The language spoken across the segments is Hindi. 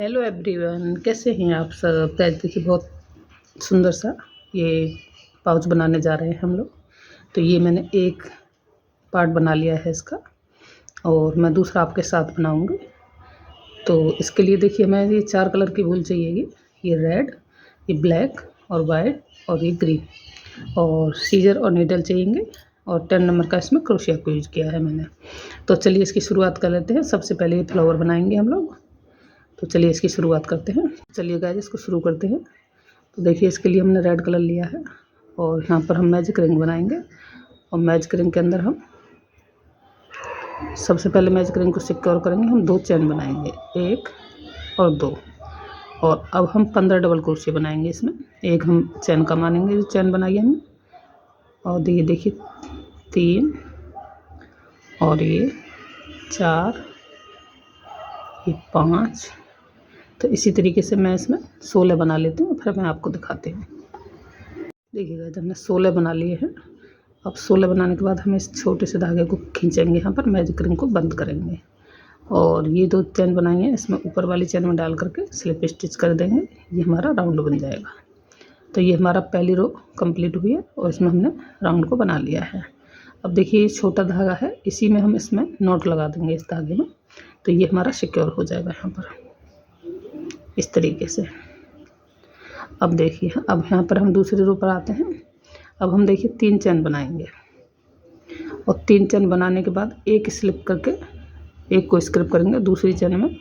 हेलो एवरीवन, कैसे हैं आप सब। तो आज देखिए बहुत सुंदर सा ये पाउच बनाने जा रहे हैं हम लोग। तो ये मैंने एक पार्ट बना लिया है इसका और मैं दूसरा आपके साथ बनाऊंगी। तो इसके लिए देखिए हमें ये 4 कलर की वूल चाहिएगी। ये रेड, ये ब्लैक और वाइट और ये ग्रीन, और सीजर और नीडल चाहिएंगे, और 10 नंबर का इसमें क्रोशिया को यूज़ किया है मैंने। तो चलिए इसकी शुरुआत कर लेते हैं। सबसे पहले ये फ्लावर बनाएंगे हम लोग। तो चलिए इसकी शुरुआत करते हैं। चलिए गाइस इसको शुरू करते हैं। तो देखिए इसके लिए हमने रेड कलर लिया है और यहाँ पर हम मैजिक रिंग बनाएंगे। और मैजिक रिंग के अंदर हम सबसे पहले मैजिक रिंग को सिक्योर करेंगे। हम 2 चैन बनाएंगे, 1 और 2, और अब हम 15 डबल क्रोशिया बनाएंगे इसमें। एक हम चैन का मानेंगे जो चैन बनाई हमने, और ये देखिए 3 और ये 4, ये 5। तो इसी तरीके से मैं इसमें 16 बना लेती हूँ, फिर मैं आपको दिखाती हूँ। देखिएगा जब हमने 16 बना लिए हैं, अब 16 बनाने के बाद हम इस छोटे से धागे को खींचेंगे, यहाँ पर मैजिक रिंग को बंद करेंगे और ये 2 चैन बनाएंगे, इसमें ऊपर वाली चैन में डाल करके स्लिप स्टिच कर देंगे। ये हमारा राउंड बन जाएगा। तो ये हमारा पहली रो कंप्लीट हुई है और इसमें हमने राउंड को बना लिया है। अब देखिए ये छोटा धागा है, इसी में हम इसमें नॉट लगा देंगे इस धागे में। तो ये हमारा सिक्योर हो जाएगा यहाँ पर इस तरीके से। अब देखिए अब यहाँ पर हम दूसरी रो पर आते हैं। अब हम देखिए 3 चैन बनाएंगे और 3 चैन बनाने के बाद एक स्लिप करके एक को स्किप करेंगे, दूसरी चैन में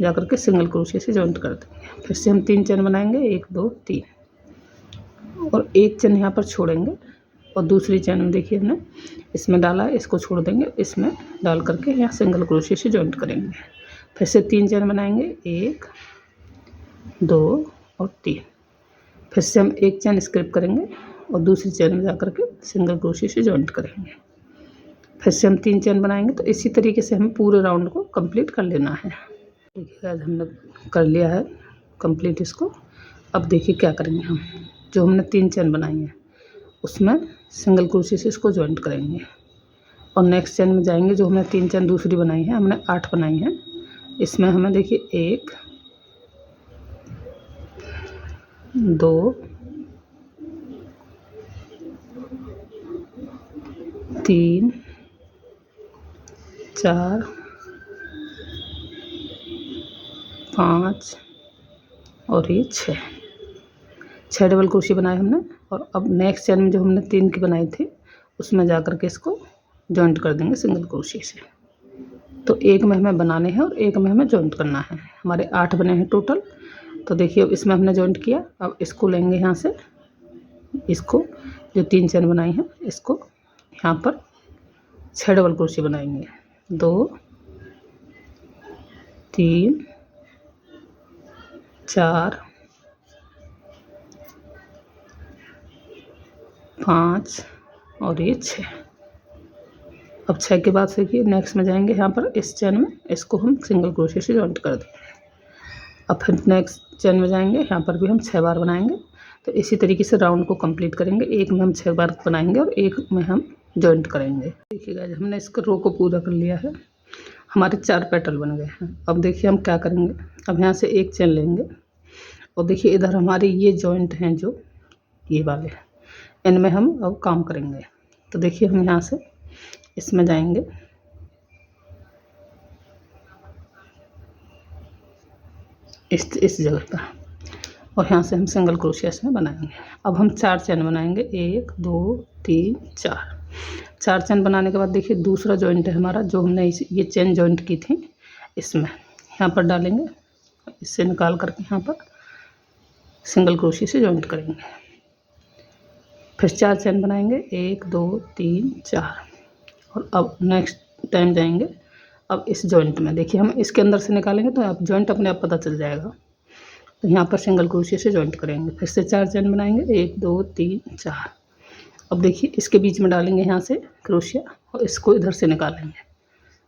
जा करके सिंगल क्रोशिया से जॉइंट कर देंगे। फिर से हम 3 चैन बनाएंगे, 1 2 3, और एक चैन यहाँ पर छोड़ेंगे और दूसरी चैन में देखिए हमने इसमें डाला है, इसको छोड़ देंगे, इसमें डाल करके यहाँ सिंगल क्रोशिया से जॉइंट करेंगे। फिर से 3 चैन बनाएंगे, 1 2 और 3। फिर से हम एक चैन स्किप करेंगे और दूसरी चैन में जाकर के सिंगल क्रोशिया से जॉइंट करेंगे। फिर से हम 3 चैन बनाएंगे। तो इसी तरीके से हमें पूरे राउंड को कंप्लीट कर लेना है। देखिए आज हमने कर लिया है कंप्लीट इसको। अब देखिए क्या करेंगे, हम जो हमने 3 चैन बनाई है उसमें सिंगल क्रोशिया से इसको जॉइंट करेंगे और नेक्स्ट चैन में जाएंगे। जो हमने 3 चैन दूसरी बनाई है, हमने 8 बनाई है, इसमें हमें देखिए 1 2 3 4 5 और ये 6 डबल क्रोशिया बनाए हमने। और अब नेक्स्ट चैन में जो हमने 3 की बनाई थी उसमें जा कर के इसको जॉइंट कर देंगे सिंगल क्रोशिया से। तो एक में हमें बनाने हैं और एक में हमें जॉइंट करना है। हमारे 8 बने हैं टोटल। तो देखिए अब इसमें हमने जॉइंट किया। अब इसको लेंगे यहाँ से, इसको जो 3 चैन बनाई हैं इसको यहाँ पर 6 डबल क्रोशिया बनाएंगे, 2 3 4 5 और ये 6। अब 6 के बाद से देखिए नेक्स्ट में जाएंगे, यहाँ पर इस चैन में इसको हम सिंगल क्रोशिया से जॉइंट कर देंगे। अब फिर नेक्स्ट चैन में जाएंगे, यहाँ पर भी हम 6 बार बनाएंगे। तो इसी तरीके से राउंड को कंप्लीट करेंगे। एक में हम 6 बार बनाएंगे और एक में हम जॉइंट करेंगे। देखिए गाइस हमने इस रो को पूरा कर लिया है, हमारे 4 पेटल बन गए हैं। अब देखिए हम क्या करेंगे, अब यहाँ से एक चैन लेंगे और देखिए इधर हमारे ये जॉइंट हैं जो ये वाले, इनमें हम अब काम करेंगे। तो देखिए हम यहाँ से इसमें जाएंगे, इस जगह पर, और यहाँ से हम सिंगल क्रोशिया इसमें बनाएंगे। अब हम 4 चैन बनाएंगे, 1 2 3 4 चैन बनाने के बाद देखिए दूसरा जॉइंट है हमारा, जो हमने ये चैन जॉइंट की थी इसमें यहाँ पर डालेंगे, इससे निकाल करके यहाँ पर सिंगल क्रोशिया से जॉइंट करेंगे। फिर 4 चैन बनाएंगे, 1 2 3 4, और अब नेक्स्ट टाइम जाएंगे। अब इस जॉइंट में देखिए हम इसके अंदर से निकालेंगे तो अब जॉइंट अपने आप पता चल जाएगा। तो यहाँ पर सिंगल क्रोशिया से जॉइंट करेंगे। फिर से 4 चैन बनाएंगे, 1 2 3 4। अब देखिए इसके बीच में डालेंगे यहाँ से क्रोशिया और इसको इधर से निकालेंगे।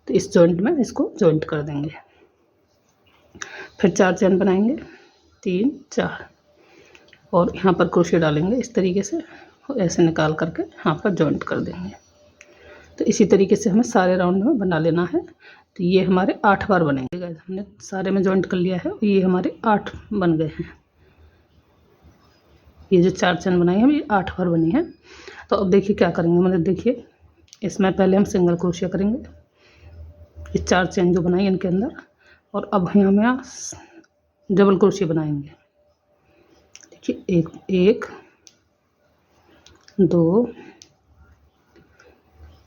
तो इस जॉइंट में इसको जॉइंट कर देंगे। फिर 4 चैन बनाएंगे, 3 4, और यहाँ पर क्रोशिया डालेंगे इस तरीके से और ऐसे निकाल करके यहाँ पर जॉइंट कर देंगे। तो इसी तरीके से हमें सारे राउंड में बना लेना है। तो ये हमारे 8 बार बनेंगे गाइस। हमने सारे में जॉइंट कर लिया है और ये हमारे 8 बन गए हैं। ये जो 4 चेन बनाई है ये 8 बार बनी है। तो अब देखिए क्या करेंगे, मतलब देखिए इसमें पहले हम सिंगल क्रोशिया करेंगे, ये 4 चेन जो बनाई इनके अंदर, और अब यहाँ डबल क्रोशिया बनाएंगे। देखिए एक 2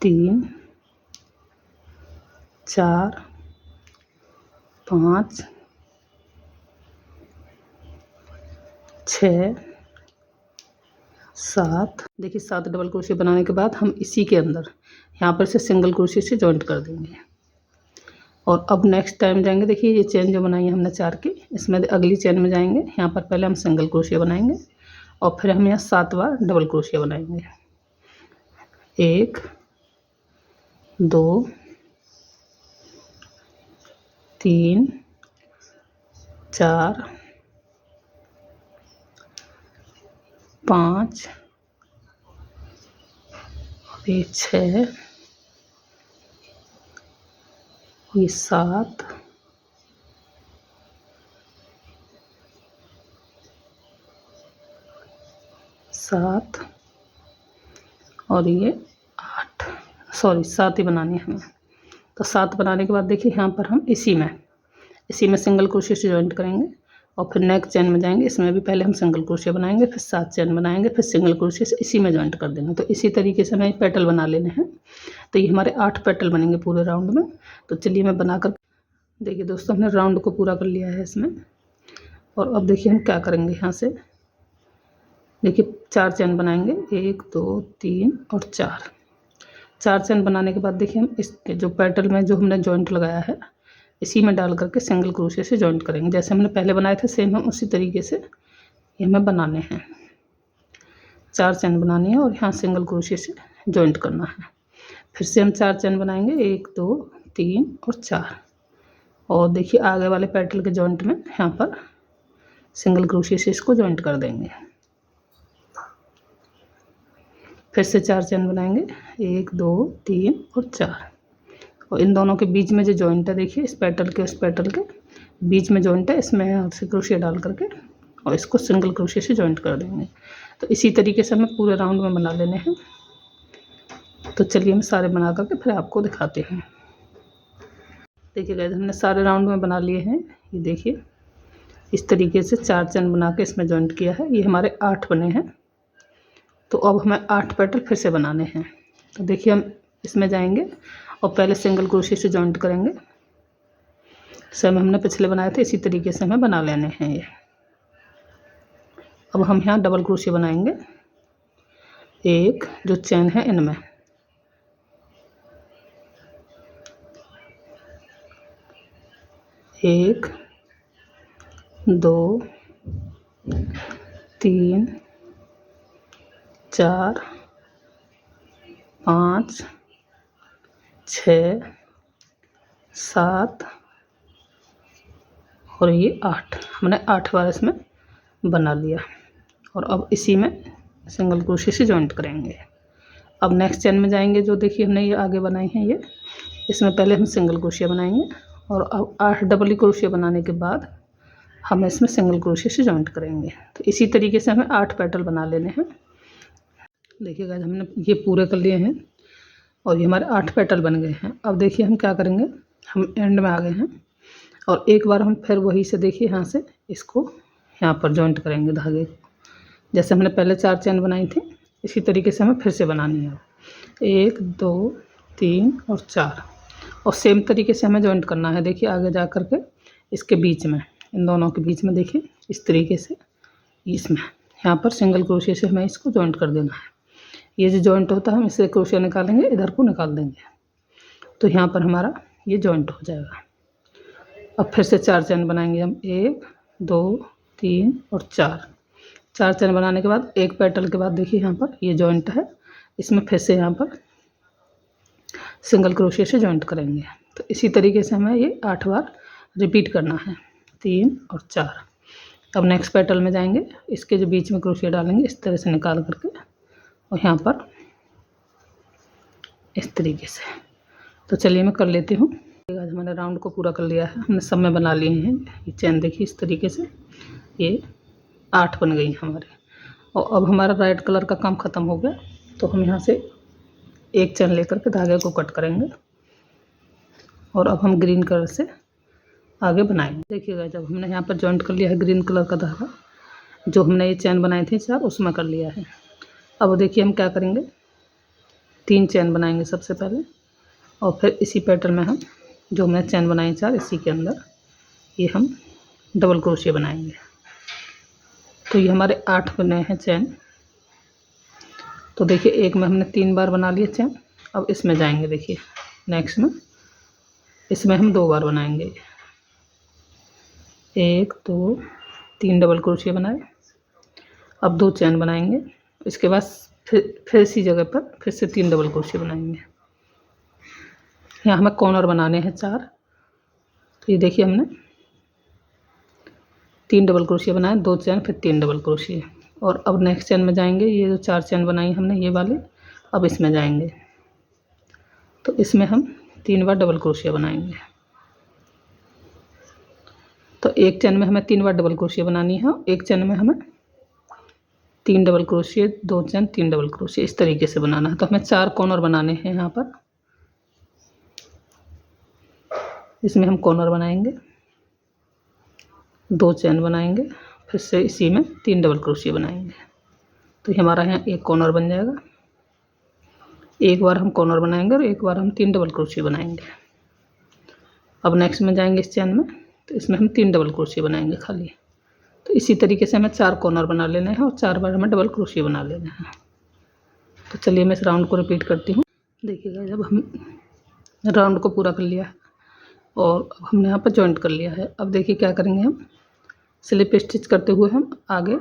3 4 5 6 7। देखिए 7 डबल क्रोशिया बनाने के बाद हम इसी के अंदर यहाँ पर से सिंगल क्रोशिया से जॉइंट कर देंगे। और अब नेक्स्ट टाइम जाएंगे, देखिए ये चेन जो बनाई है हमने 4 की, इसमें अगली चेन में जाएंगे, यहाँ पर पहले हम सिंगल क्रोशिया बनाएंगे और फिर हम यहाँ 7 बार डबल क्रोशिया बनाएंगे। 1 2 3 4 5 और ये 6, ये 7, और ये 8, सॉरी 7 ही बनानी है हमें। तो 7 बनाने के बाद देखिए यहाँ पर हम इसी में सिंगल क्रोशिया से जॉइंट करेंगे और फिर नेक्स्ट चेन में जाएंगे, इसमें भी पहले हम सिंगल क्रोशिया बनाएंगे, फिर 7 चेन बनाएंगे, फिर सिंगल क्रोशिया से इसी में जॉइंट कर देंगे। तो इसी तरीके से हमें पेटल बना लेने हैं। तो ये हमारे 8 पेटल बनेंगे पूरे राउंड में। तो चलिए मैं बनाकर, देखिए दोस्तों हमने राउंड को पूरा कर लिया है इसमें। और अब देखिए हम क्या करेंगे, यहाँ से देखिए 4 चेन बनाएंगे, 1 2 3 और 4 चेन बनाने के बाद देखिए हम इस जो पेटल में जो हमने जॉइंट लगाया है इसी में डाल करके सिंगल क्रोशिया से जॉइंट करेंगे। जैसे हमने पहले बनाए थे सेम हम उसी तरीके से ये हमें बनाने हैं। 4 चेन बनानी है और यहाँ सिंगल क्रोशिया से जॉइंट करना है। फिर से हम 4 चेन बनाएंगे, 1 2 3 और 4। और देखिए आगे वाले पेटल के जॉइंट में यहाँ पर सिंगल क्रोशिया से इसको जॉइंट कर देंगे। फिर से 4 चेन बनाएंगे, 1 2 3 और 4। और इन दोनों के बीच में जो जॉइंट है, देखिए इस पेटल के उस पेटल के बीच में जॉइंट है, इसमें यहाँ से क्रोशिया डाल करके और इसको सिंगल क्रोशिया से जॉइंट कर देंगे। तो इसी तरीके से हमें पूरे राउंड में बना लेने हैं। तो चलिए हम सारे बना करके फिर आपको दिखाते हैं। देखिए गाइस हमने सारे राउंड में बना लिए हैं। ये देखिए इस तरीके से 4 चेन बना के इसमें जॉइंट किया है। ये हमारे 8 बने हैं। तो अब हमें 8 पेटल फिर से बनाने हैं। तो देखिए हम इसमें जाएंगे और पहले सिंगल क्रोशिया से जॉइंट करेंगे। सेम हमने पिछले बनाए थे इसी तरीके से हमें बना लेने हैं ये। अब हम यहाँ डबल क्रोशिया बनाएंगे, एक जो चेन है इनमें, एक 2 3 4 5 6 7 और ये 8। हमने 8 बार इसमें बना लिया। और अब इसी में सिंगल क्रोशिया से जॉइंट करेंगे। अब नेक्स्ट चेन में जाएंगे, जो देखिए हमने ये आगे बनाई हैं ये, इसमें पहले हम सिंगल क्रोशिया बनाएंगे और अब 8 डबल क्रोशिया बनाने के बाद हम इसमें सिंगल क्रोशिया से जॉइंट करेंगे। तो इसी तरीके से हमें 8 पेटल बना लेने हैं। देखिए गाइस हमने ये पूरे कर लिए हैं और ये हमारे 8 पेटल बन गए हैं। अब देखिए हम क्या करेंगे, हम एंड में आ गए हैं और एक बार हम फिर वही से देखिए यहाँ से इसको यहाँ पर जॉइंट करेंगे धागे को। जैसे हमने पहले 4 चेन बनाई थी इसी तरीके से हमें फिर से बनानी है। 1 2 3 और 4 और सेम तरीके से हमें जॉइंट करना है। देखिए आगे जा कर के इसके बीच में, इन दोनों के बीच में देखिए इस तरीके से इसमें यहाँ पर सिंगल क्रोशिया से हमें इसको जॉइंट कर देना है। ये जो जॉइंट होता है हम इससे क्रोशिया निकालेंगे, इधर को निकाल देंगे तो यहाँ पर हमारा ये जॉइंट हो जाएगा। अब फिर से 4 चेन बनाएंगे हम, 1 2 3 और 4 चेन बनाने के बाद एक पेटल के बाद देखिए यहाँ पर ये जॉइंट है, इसमें फिर से यहाँ पर सिंगल क्रोशिया से जॉइंट करेंगे। तो इसी तरीके से हमें ये 8 बार रिपीट करना है, 3 और 4। अब नेक्स्ट पेटल में जाएंगे, इसके जो बीच में क्रोशिया डालेंगे इस तरह से निकाल करके और यहाँ पर इस तरीके से। तो चलिए मैं कर लेती हूँ। आज मैंने राउंड को पूरा कर लिया है, हमने सब में बना लिए हैं। ये चैन देखिए इस तरीके से ये 8 बन गई हमारे। और अब हमारा रेड कलर का काम ख़त्म हो गया, तो हम यहाँ से एक चैन लेकर के धागे को कट करेंगे और अब हम ग्रीन कलर से आगे बनाएंगे। देखिएगा जब हमने यहाँ पर जॉइंट कर लिया है ग्रीन कलर का धागा, जो हमने ये चैन बनाए थे 4 उसमें कर लिया है। अब देखिए हम क्या करेंगे, 3 चैन बनाएंगे सबसे पहले और फिर इसी पैटर्न में हम जो हमने चैन बनाई 4 इसी के अंदर ये हम डबल क्रोशिया बनाएंगे। तो ये हमारे 8 बने हैं चैन। तो देखिए एक में हमने 3 बार बना लिया चैन। अब इसमें जाएंगे, देखिए नेक्स्ट में इसमें हम 2 बार बनाएंगे, 1 2 3 डबल क्रोशिया बनाए। अब 2 चैन बनाएंगे, इसके बाद फिर इसी जगह पर फिर से 3 डबल क्रोशिया बनाएंगे। यहाँ हमें कॉर्नर बनाने हैं 4। तो ये देखिए हमने 3 डबल क्रोशिया बनाए, 2 चैन फिर 3 डबल क्रोशिया। और अब नेक्स्ट चैन में जाएंगे, ये जो 4 चैन बनाई हमने ये वाले, अब इसमें जाएंगे तो इसमें हम 3 बार डबल क्रोशिया बनाएंगे। तो एक चैन में हमें 3 बार डबल क्रोशिया बनानी है, एक चैन में हमें 3 डबल क्रोशिया, 2 चैन 3 डबल क्रोशिया इस तरीके से बनाना है। तो हमें 4 कॉर्नर बनाने हैं यहाँ पर। इसमें हम कॉर्नर बनाएंगे, 2 चैन बनाएंगे, फिर से इसी में 3 डबल क्रोशिया बनाएंगे। तो हमारा यहाँ एक कॉर्नर बन जाएगा। एक बार हम कॉर्नर बनाएंगे और एक बार हम 3 डबल क्रोशिया बनाएंगे। अब नेक्स्ट में जाएंगे इस चैन में, तो इसमें हम 3 डबल क्रोशिया बनाएंगे खाली। तो इसी तरीके से हमें 4 कॉर्नर बना लेने हैं और 4 बार हमें डबल क्रोशिया बना लेने हैं। तो चलिए मैं इस राउंड को रिपीट करती हूँ। देखिएगा जब हम राउंड को पूरा कर लिया है और अब हमने यहाँ पर जॉइंट कर लिया है। अब देखिए क्या करेंगे, हम स्लिप स्टिच करते हुए हम आगे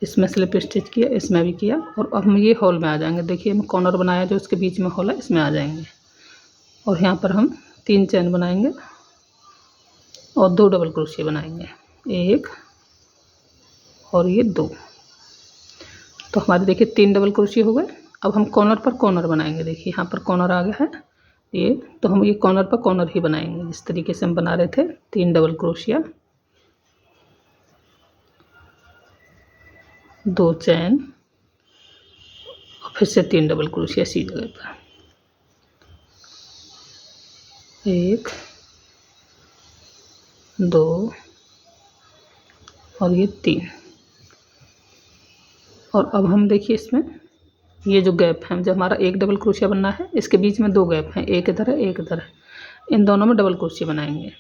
इसमें स्लिप स्टिच किया, इसमें भी किया और अब हम ये हॉल में आ जाएंगे। देखिए हम कॉर्नर बनाया जो इसके बीच में हॉल है इसमें आ जाएंगे और यहाँ पर हम 3 चैन बनाएंगे और 2 डबल क्रोशिया बनाएंगे, 1 और ये 2। तो हमारे देखिए 3 डबल क्रोशिया हो गए। अब हम कॉर्नर पर कॉर्नर बनाएंगे। देखिए यहाँ पर कॉर्नर आ गया है ये, तो हम ये कॉर्नर पर कॉर्नर ही बनाएंगे जिस तरीके से हम बना रहे थे। 3 डबल क्रोशिया, 2 चैन और फिर से 3 डबल क्रोशिया इसी जगह पर, 1 2 और ये 3। और अब हम देखिए इसमें ये जो गैप है, जब हमारा एक डबल क्रोशिया बनना है इसके बीच में 2 गैप हैं, एक इधर है एक इधर है, इन दोनों में डबल क्रोशिया बनाएंगे,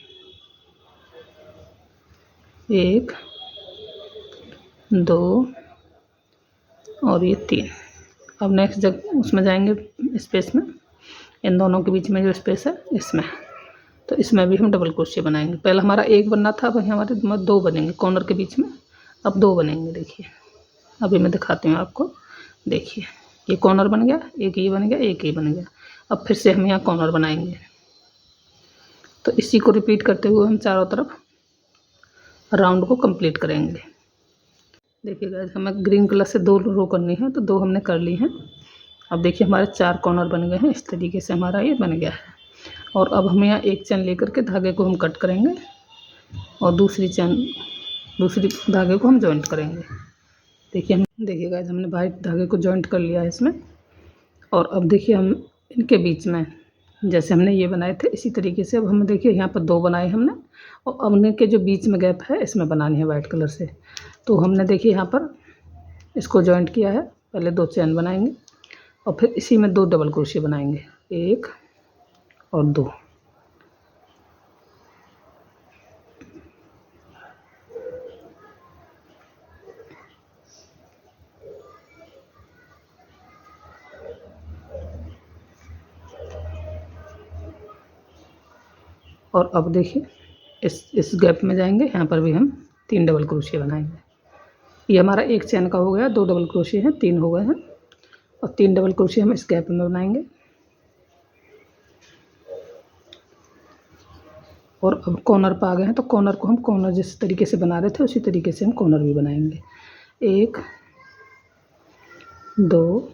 1 2 और ये 3। अब नेक्स्ट जब उसमें जाएंगे स्पेस में, इन दोनों के बीच में जो स्पेस है इसमें, तो इसमें भी हम डबल क्रोशिया बनाएंगे। पहले हमारा 1 बनना था, अब हमारे 2 बनेंगे कॉर्नर के बीच में, अब 2 बनेंगे। देखिए अभी मैं दिखाती हूँ आपको। देखिए ये कॉर्नर बन गया, एक ये बन गया, एक ये बन गया। अब फिर से हम यहाँ कॉर्नर बनाएंगे। तो इसी को रिपीट करते हुए हम चारों तरफ राउंड को कंप्लीट करेंगे। देखिएगा हमें ग्रीन कलर से 2 रो करनी है, तो 2 हमने कर ली हैं। अब देखिए हमारे 4 कॉर्नर बन गए हैं, इस तरीके से हमारा ये बन गया है। और अब हम यहाँ एक चैन लेकर के धागे को हम कट करेंगे और दूसरी धागे को हम जॉइंट करेंगे। देखिएगा हमने वाइट धागे को जॉइंट कर लिया है इसमें। और अब देखिए हम इनके बीच में जैसे हमने ये बनाए थे इसी तरीके से अब हम देखिए यहाँ पर 2 बनाए हमने और अब इनके जो बीच में गैप है इसमें बनानी है वाइट कलर से। तो हमने देखिए यहाँ पर इसको जॉइंट किया है, पहले 2 चैन बनाएंगे और फिर इसी में 2 डबल क्रोशिया बनाएंगे, 1 और 2। और अब देखिए इस गैप में जाएंगे, यहाँ पर भी हम 3 डबल क्रोशिया बनाएंगे। ये हमारा एक चैन का हो गया, 2 डबल क्रोशिया हैं, 3 हो गए हैं और 3 डबल क्रोशिया हम इस गैप में बनाएंगे। और अब कॉर्नर पर आ गए हैं, तो कॉर्नर को हम कॉर्नर जिस तरीके से बना रहे थे उसी तरीके से हम कॉर्नर भी बनाएंगे, 1 2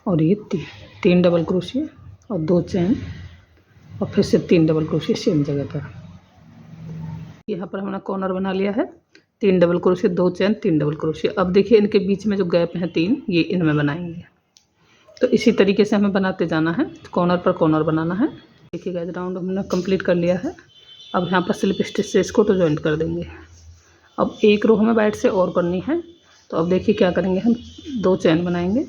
और ये 3 डबल क्रोशिया और 2 चेन और फिर से 3 डबल क्रोशिया सेम जगह पर। यहाँ पर हमने कॉर्नर बना लिया है, 3 double crochet, 2 chain, 3 double crochet. अब देखिए इनके बीच में जो गैप हैं 3, ये इनमें बनाएंगे। तो इसी तरीके से हमें बनाते जाना है, कॉर्नर पर कॉर्नर बनाना है। देखिए गाइस राउंड हमने कंप्लीट कर लिया है। अब यहाँ पर स्लिप स्टिच से इसको तो जॉइंट कर देंगे। अब एक रो हमें बैठ से और करनी है, तो अब देखिए क्या करेंगे, हम 2 चेन बनाएंगे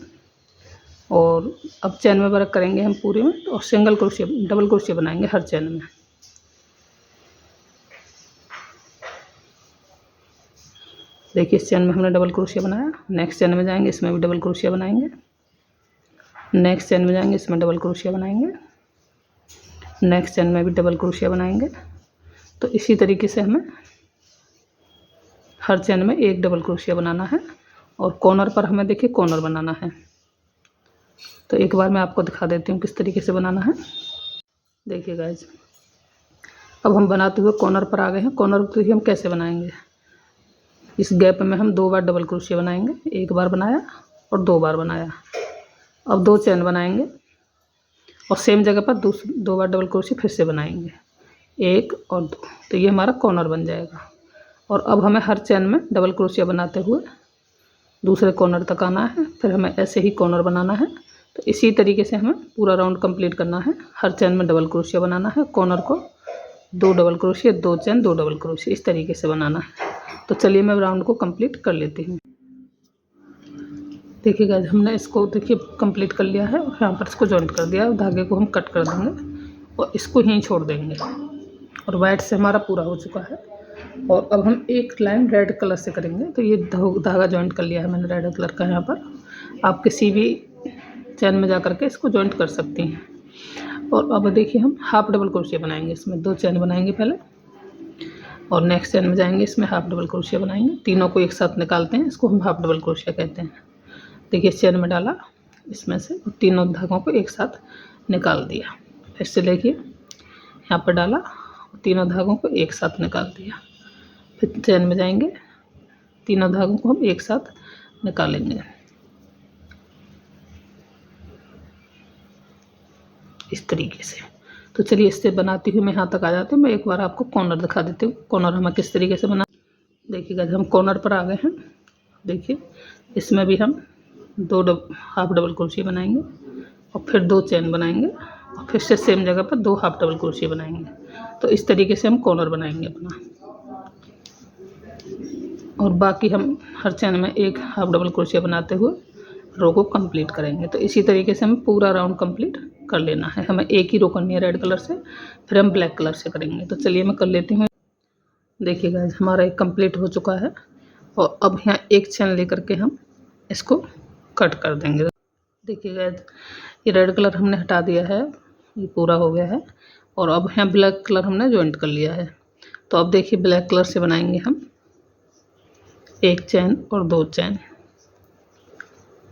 और अब चेन में वर्क करेंगे हम पूरे में, और सिंगल क्रोशिया डबल क्रोशिया बनाएंगे हर चेन में। देखिए इस चेन में हमने डबल क्रोशिया बनाया, नेक्स्ट चेन में जाएंगे, इसमें भी डबल क्रोशिया बनाएंगे, नेक्स्ट चेन में जाएंगे, इसमें डबल क्रोशिया बनाएंगे, नेक्स्ट चेन में भी डबल क्रोशिया बनाएंगे। तो इसी तरीके से हमें हर चेन में एक डबल क्रोशिया बनाना है और कॉर्नर पर हमें देखिए कॉर्नर बनाना है। तो एक बार मैं आपको दिखा देती हूँ किस तरीके से बनाना है। देखिए गाइज अब हम बनाते हुए कॉर्नर पर आ गए हैं। कॉर्नर को हम कैसे बनाएंगे, इस गैप में हम 2 बार डबल क्रोशिया बनाएंगे, एक बार बनाया और 2 बार बनाया। अब 2 चेन बनाएंगे और सेम जगह पर 2 बार डबल क्रोशिया फिर से बनाएंगे, 1 और 2। तो ये हमारा कॉर्नर बन जाएगा। और अब हमें हर चेन में डबल क्रोशिया बनाते हुए दूसरे कॉर्नर तक आना है, फिर हमें ऐसे ही कॉर्नर बनाना है। तो इसी तरीके से हमें पूरा राउंड कंप्लीट करना है। हर चेन में डबल क्रोशिया बनाना है, कॉर्नर को 2 double crochet, 2 chain, 2 double crochet, इस तरीके से बनाना है। तो चलिए मैं राउंड को कंप्लीट कर लेती हूँ। देखिए गाइस हमने इसको देखिए कंप्लीट कर लिया है और यहाँ पर इसको जॉइंट कर दिया। धागे को हम कट कर देंगे और इसको यहीं छोड़ देंगे और वाइट से हमारा पूरा हो चुका है। और अब हम एक लाइन रेड कलर से करेंगे। तो ये धागा जॉइंट कर लिया है मैंने रेड कलर का। यहाँ पर आप किसी भी चैन में जा कर के इसको जॉइंट कर सकती हैं। और अब देखिए हम हाफ डबल क्रोशिया बनाएंगे। इसमें 2 चैन बनाएंगे पहले और नेक्स्ट चैन में जाएंगे, इसमें हाफ डबल क्रोशिया बनाएंगे। तीनों को एक साथ निकालते हैं, इसको हम हाफ डबल क्रोशिया कहते हैं। देखिए इस चैन में डाला, इसमें से तीनों धागों को एक साथ निकाल दिया। फिर से देखिए यहाँ पर डाला, तीनों धागों को एक साथ निकाल दिया। फिर चैन में जाएंगे, तीनों धागों को हम एक साथ निकालेंगे इस तरीके से। तो चलिए इससे बनाती हुई मैं यहाँ तक आ जाती हूँ। मैं एक बार आपको कॉर्नर दिखा देती हूँ, कॉर्नर हमें किस तरीके से बना। देखिएगा हम कॉर्नर पर आ गए हैं। देखिए इसमें भी हम 2 हाफ डबल क्रोशिया बनाएंगे और फिर 2 चेन बनाएंगे और फिर से सेम जगह पर 2 हाफ डबल क्रोशिया बनाएंगे। तो इस तरीके से हम कॉर्नर बनाएंगे अपना। और बाकी हम हर चैन में एक हाफ डबल क्रोशिया बनाते हुए रो को कंप्लीट करेंगे। तो इसी तरीके से हमें पूरा राउंड कंप्लीट कर लेना है। हमें एक ही रो करनी है रेड कलर से, फिर हम ब्लैक कलर से करेंगे। तो चलिए मैं कर लेती हूँ। देखिए गाइस हमारा एक कंप्लीट हो चुका है और अब यहाँ एक चैन लेकर के हम इसको कट कर देंगे। देखिए गाइस ये रेड कलर हमने हटा दिया है, ये पूरा हो गया है। और अब यहाँ ब्लैक कलर हमने जॉइंट कर लिया है। तो अब देखिए ब्लैक कलर से बनाएंगे हम 1 चैन और 2 चैन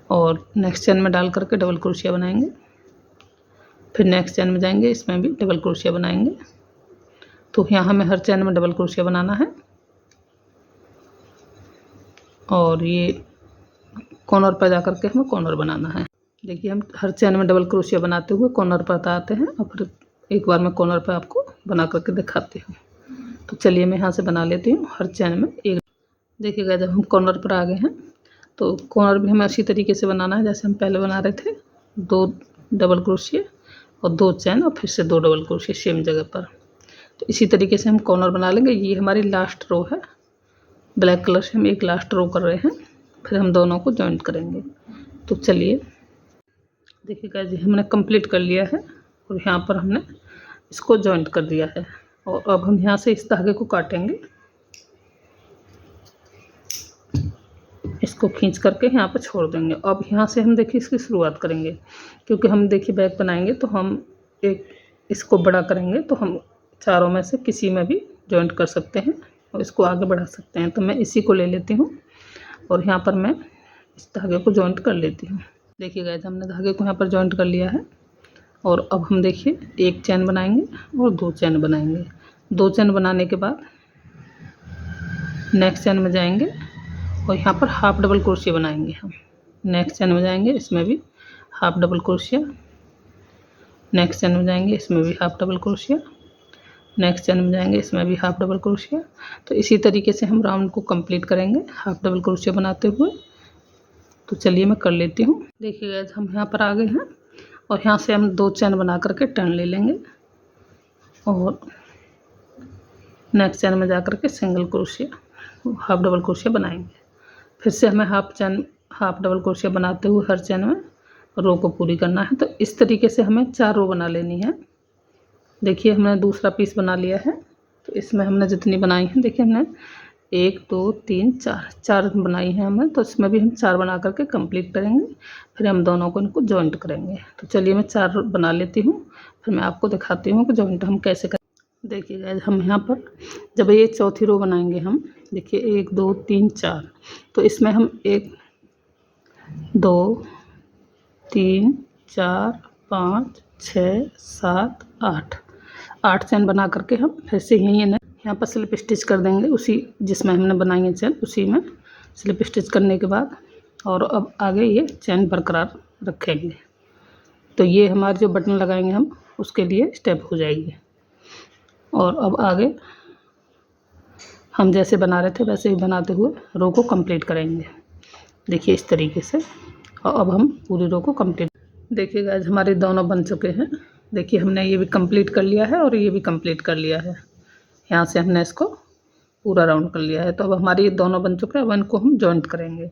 और नेक्स्ट चैन में डाल करके डबल क्रोशिया बनाएंगे। फिर नेक्स्ट चैन में जाएंगे, इसमें भी डबल क्रोशिया बनाएंगे। तो यहाँ हमें हर चैन में डबल क्रोशिया बनाना है और ये कॉर्नर पर जा करके हमें कॉर्नर बनाना है। देखिए हम हर चैन में डबल क्रोशिया बनाते हुए कॉर्नर पर आते हैं और फिर एक बार मैं कॉर्नर पर आपको बना करके दिखाती हूँ। तो चलिए मैं यहाँ से बना लेती हूँ हर चैन में एक। देखिएगा जब हम कॉर्नर पर आ गए हैं तो कॉर्नर भी हमें उसी तरीके से बनाना है जैसे हम पहले बना रहे थे। 2 डबल क्रोशिया और 2 चैन और फिर से 2 डबल क्रोशिया सेम जगह पर। तो इसी तरीके से हम कॉर्नर बना लेंगे। ये हमारी लास्ट रो है, ब्लैक कलर से हम एक लास्ट रो कर रहे हैं, फिर हम दोनों को जॉइंट करेंगे। तो चलिए देखिएगा जी हमने कंप्लीट कर लिया है और यहाँ पर हमने इसको जॉइंट कर दिया है। और अब हम यहाँ से इस धागे को काटेंगे, इसको खींच करके यहाँ पर छोड़ देंगे। अब यहाँ से हम देखिए इसकी शुरुआत करेंगे, क्योंकि हम देखिए बैक बनाएंगे तो हम एक इसको बड़ा करेंगे तो हम चारों में से किसी में भी जॉइंट कर सकते हैं और इसको आगे बढ़ा सकते हैं। तो मैं इसी को ले लेती हूँ और यहाँ पर मैं इस धागे को जॉइंट कर लेती हूँ। देखिए गाइस हमने धागे को यहाँ पर जॉइंट कर लिया है और अब हम देखिए 1 चैन बनाएंगे और 2 चैन बनाएंगे। 2 चैन बनाने के बाद नेक्स्ट चैन में जाएंगे और यहाँ पर हाफ डबल क्रोशिया बनाएंगे हम। नेक्स्ट चैन में जाएंगे, इसमें भी half double crochet next chain में जाएंगे, इसमें भी half double crochet, next chain में जाएंगे, इसमें भी हाफ डबल क्रोशिया। तो इसी तरीके से हम राउंड को कंप्लीट करेंगे हाफ डबल क्रोशिया बनाते हुए। तो चलिए मैं कर लेती हूँ। देखिए गाइस हम यहाँ पर आ गए हैं और यहाँ से हम 2 चेन बना करके टर्न ले लेंगे और नेक्स्ट चेन में जा कर के single crochet half double crochet बनाएंगे। फिर से हमें हाफ डबल क्रोशिया बनाते हुए हर चेन में रो को पूरी करना है। तो इस तरीके से हमें 4 रो बना लेनी है। देखिए हमने दूसरा पीस बना लिया है। तो इसमें हमने जितनी बनाई हैं, देखिए हमने 1 2 3 4 बनाई हैं हमने। तो इसमें भी हम 4 बना करके कंप्लीट करेंगे। फिर हम दोनों को इनको जॉइंट करेंगे। तो चलिए मैं 4 बना लेती हूँ, फिर मैं आपको दिखाती हूँ कि जॉइंट हम कैसे करें। देखिए गाइस हम यहाँ पर जब ये चौथी रो बनाएंगे हम, देखिए 1 2 3 4, तो इसमें हम 1 2 3 4 5 6 7 8 चैन बना करके हम फिर से यहीं यहाँ पर स्लिप स्टिच कर देंगे, उसी जिसमें हमने बनाई है चैन उसी में स्लिप स्टिच करने के बाद। और अब आगे ये चैन बरकरार रखेंगे। तो ये हमारे जो बटन लगाएंगे हम उसके लिए स्टेप हो जाएगी। और अब आगे हम जैसे बना रहे थे वैसे ही बनाते हुए रो को कंप्लीट करेंगे। देखिए इस तरीके से। और अब हम पूरी रो को कंप्लीट, देखिए गाइस हमारे दोनों बन चुके हैं। देखिए हमने ये भी कंप्लीट कर लिया है और ये भी कंप्लीट कर लिया है। यहाँ से हमने इसको पूरा राउंड कर लिया है। तो अब हमारे ये दोनों बन चुके हैं। अब इनको हम जॉइंट करेंगे।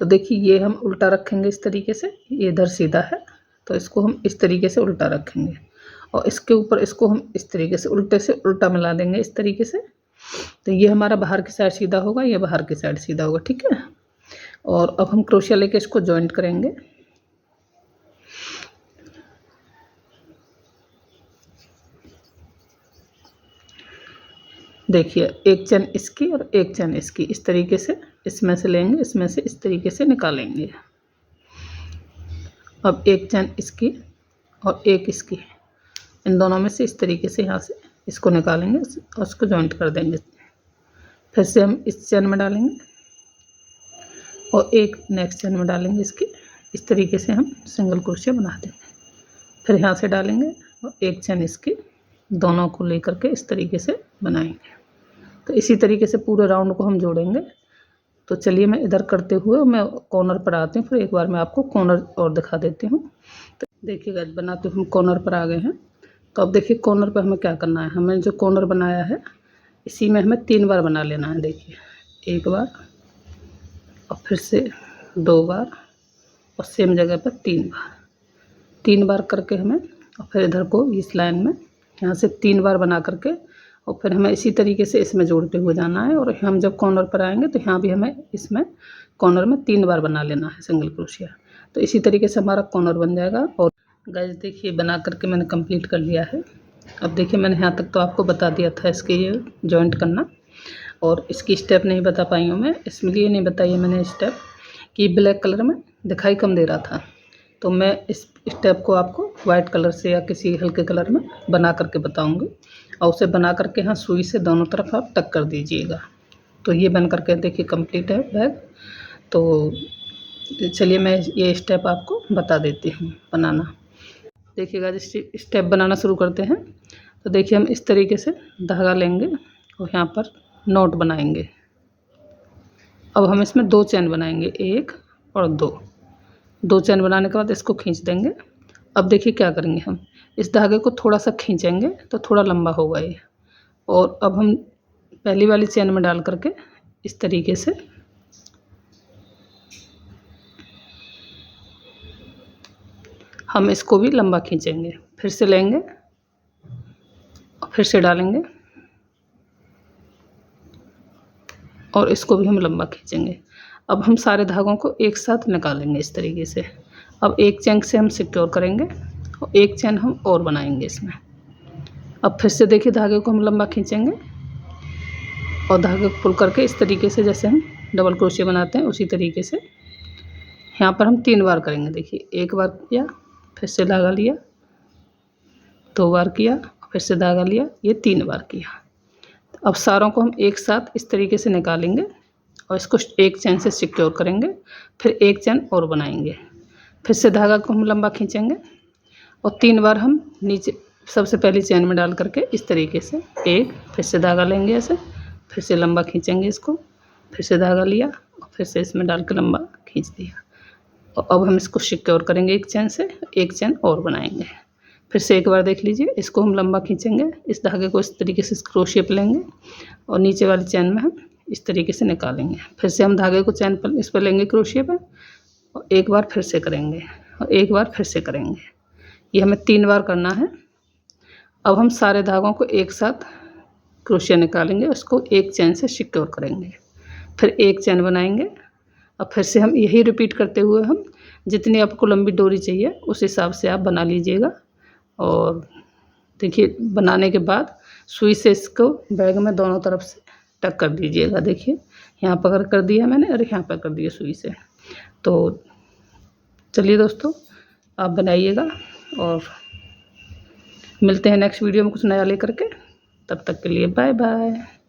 तो देखिए ये हम उल्टा रखेंगे इस तरीके से, ये इधर सीधा है तो इसको हम इस तरीके से उल्टा रखेंगे और इसके ऊपर इसको हम इस तरीके से उल्टे से उल्टा मिला देंगे इस तरीके से। तो ये हमारा बाहर की साइड सीधा होगा, ये बाहर की साइड सीधा होगा, ठीक है। और अब हम क्रोशिया लेके इसको जॉइंट करेंगे। देखिए एक चैन इसकी और एक चैन इसकी, इस तरीके से इसमें से लेंगे, इसमें से इस तरीके से निकालेंगे। अब एक चैन इसकी और एक इसकी, इन दोनों में से इस तरीके से यहाँ से इसको निकालेंगे और इसको जॉइंट कर देंगे। फिर से हम इस चैन में डालेंगे और एक नेक्स्ट चैन में डालेंगे इसकी, इस तरीके से हम सिंगल क्रोशिया बना देंगे। फिर यहाँ से डालेंगे और एक चैन इसकी, दोनों को लेकर के इस तरीके से बनाएंगे। तो इसी तरीके से पूरे राउंड को हम जोड़ेंगे। तो चलिए मैं इधर करते हुए मैं कॉर्नर पर आती हूँ, फिर एक बार मैं आपको कॉर्नर और दिखा देती हूँ। तो देखिए गाइस बनाते हुए हम कॉर्नर पर आ गए हैं। तो अब देखिए कॉर्नर पर हमें क्या करना है, हमें जो कॉर्नर बनाया है इसी में हमें 3 बार बना लेना है। देखिए 1 बार और फिर से 2 बार और सेम जगह पर 3 बार करके हमें, और फिर इधर को इस लाइन में यहाँ से 3 बार बना करके और फिर हमें इसी तरीके से इसमें जोड़ते हुए जाना है। और हम जब कॉर्नर पर आएंगे तो यहाँ भी हमें इसमें कॉर्नर में 3 बार बना लेना है सिंगल क्रोशिया। तो इसी तरीके से हमारा कॉर्नर बन जाएगा। और गाइस देखिए बना करके मैंने कंप्लीट कर लिया है। अब देखिए मैंने यहाँ तक तो आपको बता दिया था इसके ये जॉइंट करना, और इसकी स्टेप नहीं बता पाई हूँ मैं, इसलिए नहीं बताई है मैंने स्टेप कि ब्लैक कलर में दिखाई कम दे रहा था। तो मैं इस स्टेप को आपको वाइट कलर से या किसी हल्के कलर में बना करके बताऊंगी। और उसे बना करके यहाँ सुई से दोनों तरफ आप टक कर दीजिएगा। तो ये बन करके देखिए कंप्लीट है बैग। तो चलिए मैं ये स्टेप आपको बता देती हूँ बनाना। देखिएगा स्टेप बनाना शुरू करते हैं। तो देखिए हम इस तरीके से धागा लेंगे और यहाँ पर नॉट बनाएंगे। अब हम इसमें 2 चैन बनाएंगे, 1 और 2 चैन बनाने के बाद इसको खींच देंगे। अब देखिए क्या करेंगे, हम इस धागे को थोड़ा सा खींचेंगे तो थोड़ा लंबा होगा ये। और अब हम पहली वाली चैन में डाल करके इस तरीके से हम इसको भी लंबा खींचेंगे। फिर से लेंगे और फिर से डालेंगे और इसको भी हम लंबा खींचेंगे। अब हम सारे धागों को एक साथ निकालेंगे इस तरीके से। अब एक चैन से हम सिक्योर करेंगे और एक चैन हम और बनाएंगे इसमें। अब फिर से देखिए धागे को हम लंबा खींचेंगे और धागे को पुल करके इस तरीके से जैसे हम डबल क्रोशिया बनाते हैं उसी तरीके से यहाँ पर हम 3 बार करेंगे। देखिए 1 बार किया, फिर से धागा लिया, 2 बार किया, फिर से धागा लिया, ये 3 बार किया। अब सारों को हम एक साथ इस तरीके से निकालेंगे और इसको एक चैन से सिक्योर करेंगे। फिर एक चैन और बनाएंगे, फिर से धागा को हम लंबा खींचेंगे और 3 बार हम नीचे सबसे पहली चेन में डाल करके इस तरीके से एक, फिर से धागा लेंगे ऐसे, फिर से लंबा खींचेंगे इसको, फिर से धागा लिया और फिर से इसमें डाल के लंबा खींच दिया। और अब हम इसको सिक्योर करेंगे एक चेन से, एक चेन और बनाएंगे। फिर से एक बार देख लीजिए, इसको हम लंबा खींचेंगे, इस धागे को इस तरीके से क्रोशे पे लेंगे और नीचे वाली चेन में हम इस तरीके से निकालेंगे। फिर से हम धागे को चेन पर इस पर लेंगे क्रोशे पर और एक बार फिर से करेंगे और एक बार फिर से करेंगे। ये हमें 3 बार करना है। अब हम सारे धागों को एक साथ क्रोशिया निकालेंगे, उसको एक चेन से सिक्योर करेंगे, फिर एक चेन बनाएंगे। अब फिर से हम यही रिपीट करते हुए हम जितनी आपको लंबी डोरी चाहिए उस हिसाब से आप बना लीजिएगा। और देखिए बनाने के बाद सुई से इसको बैग में दोनों तरफ से टक कर दीजिएगा। देखिए यहाँ पकड़ कर दिया मैंने और यहाँ पकड़ दिया सुई से। तो चलिए दोस्तों, आप बनाइएगा और मिलते हैं नेक्स्ट वीडियो में कुछ नया लेकर के। तब तक के लिए बाय बाय।